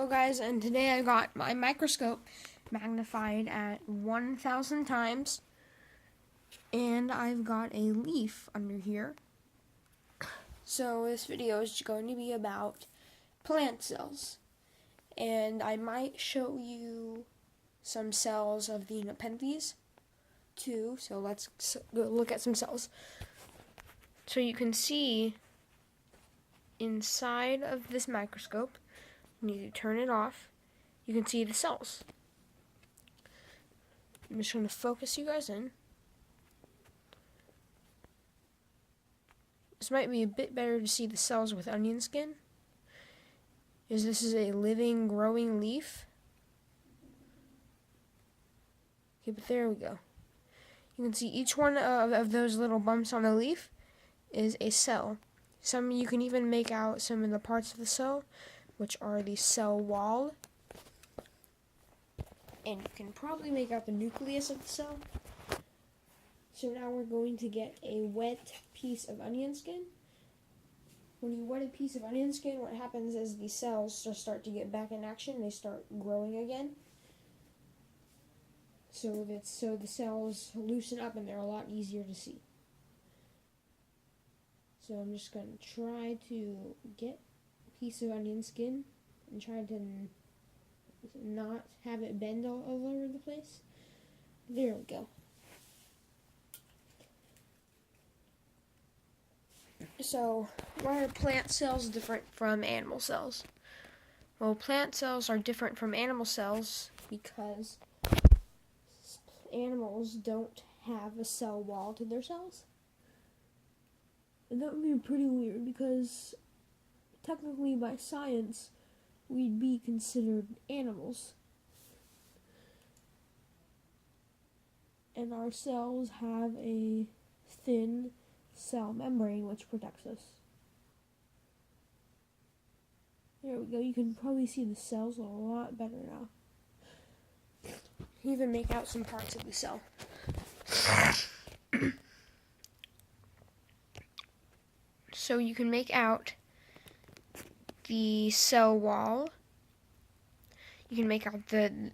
Hello guys, and today I got my microscope magnified at 1,000 times, and I've got a leaf under here. So this video is going to be about plant cells, and I might show you some cells of the Nepenthes too, so let's go look at some cells. So you can see inside of this microscope, you need to turn it off. You can see the cells. I'm just going to focus you guys in. This might be a bit better to see the cells with onion skin, as this is a living, growing leaf. Okay, but there we go. You can see each one of those little bumps on the leaf is a cell. You can even make out some of the parts of the cell, which are the cell wall. And you can probably make out the nucleus of the cell. So now we're going to get a wet piece of onion skin. When you wet a piece of onion skin, what happens is the cells just start to get back in action. They start growing again. So the cells loosen up and they're a lot easier to see. So I'm just going to try to get a piece of onion skin and try to not have it bend all over the place. There we go. So, why are plant cells different from animal cells? Well, plant cells are different from animal cells because animals don't have a cell wall to their cells. And that would be pretty weird because technically by science, we'd be considered animals. And our cells have a thin cell membrane which protects us. There we go. You can probably see the cells a lot better now. Even make out some parts of the cell. So you can make out the cell wall. You can make out the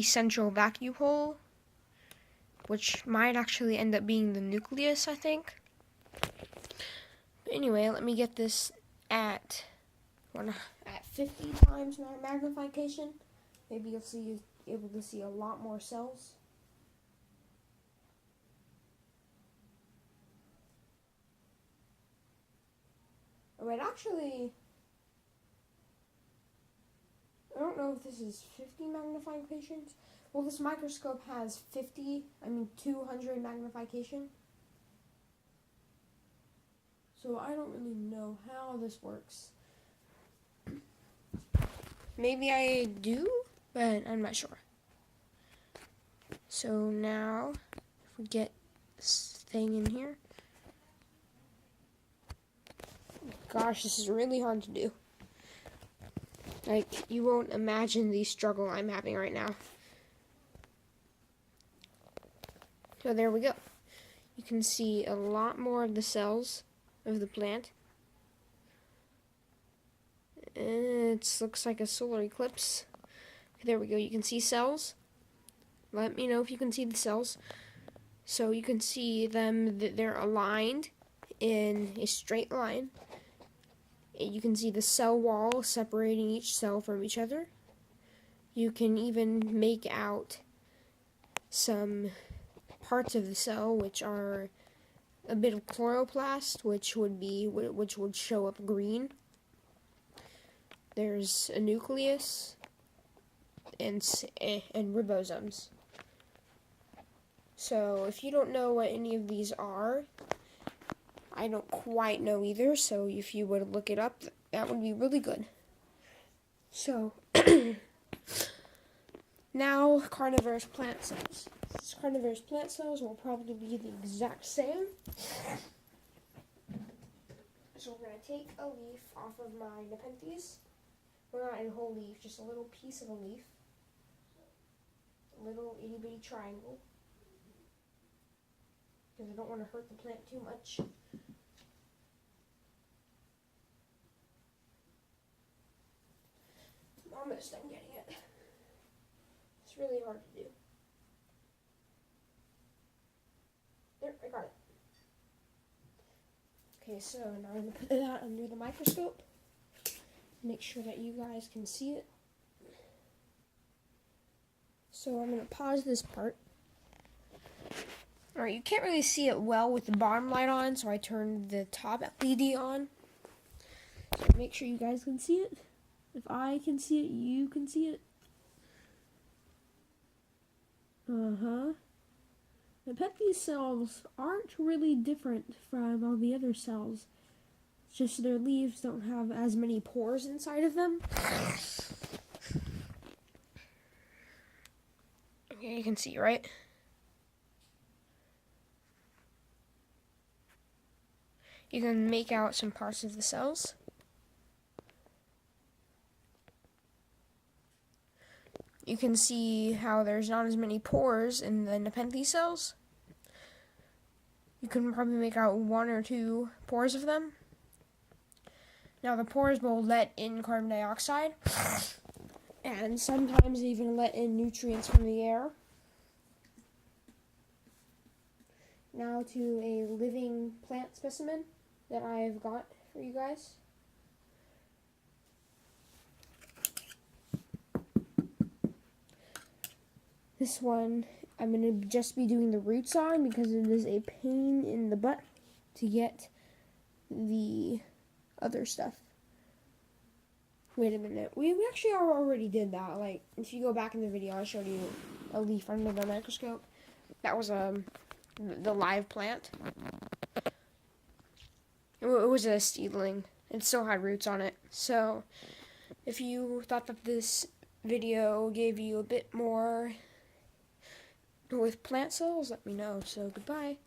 central vacuole hole, which might actually end up being the nucleus, I think. But anyway, let me get this at 50 times magnification. Maybe you'll able to see a lot more cells. Wait, actually, I don't know if this is 50 magnifications. Well, this microscope has 200 magnification. So I don't really know how this works. Maybe I do, but I'm not sure. So now, if we get this thing in here. Gosh, this is really hard to do. Like, you won't imagine the struggle I'm having right now. So there we go. You can see a lot more of the cells of the plant. It looks like a solar eclipse. There we go. You can see cells. Let me know if you can see the cells. So you can see them, they're aligned in a straight line. You can see the cell wall separating each cell from each other. You can even make out some parts of the cell which are a bit of chloroplast, which would show up green. There's a nucleus and ribosomes. So if you don't know what any of these are, I don't quite know either, so if you would look it up, that would be really good. So, now carnivorous plant cells. Carnivorous plant cells will probably be the exact same. So we're going to take a leaf off of my Nepenthes. Well, not a whole leaf, just a little piece of a leaf. A little itty bitty triangle. Because I don't want to hurt the plant too much. almost done getting it. It's really hard to do. There, I got it. Okay, so now I'm going to put that under the microscope. Make sure that you guys can see it. So I'm going to pause this part. Alright, you can't really see it well with the bottom light on, so I turned the top LED on. So make sure you guys can see it. If I can see it, you can see it. I bet these cells aren't really different from all the other cells. It's just their leaves don't have as many pores inside of them. Okay, you can see, right? You can make out some parts of the cells. You can see how there's not as many pores in the Nepenthes cells. You can probably make out 1 or 2 pores of them. Now the pores will let in carbon dioxide, and sometimes even let in nutrients from the air. Now to a living plant specimen that I've got for you guys. This one I'm going to just be doing the roots on because it is a pain in the butt to get the other stuff. Wait a minute. We actually already did that. Like, if you go back in the video, I showed you a leaf under the microscope. That was the live plant. It was a seedling. It still had roots on it. So, if you thought that this video gave you a bit more with plant cells, let me know. So, goodbye.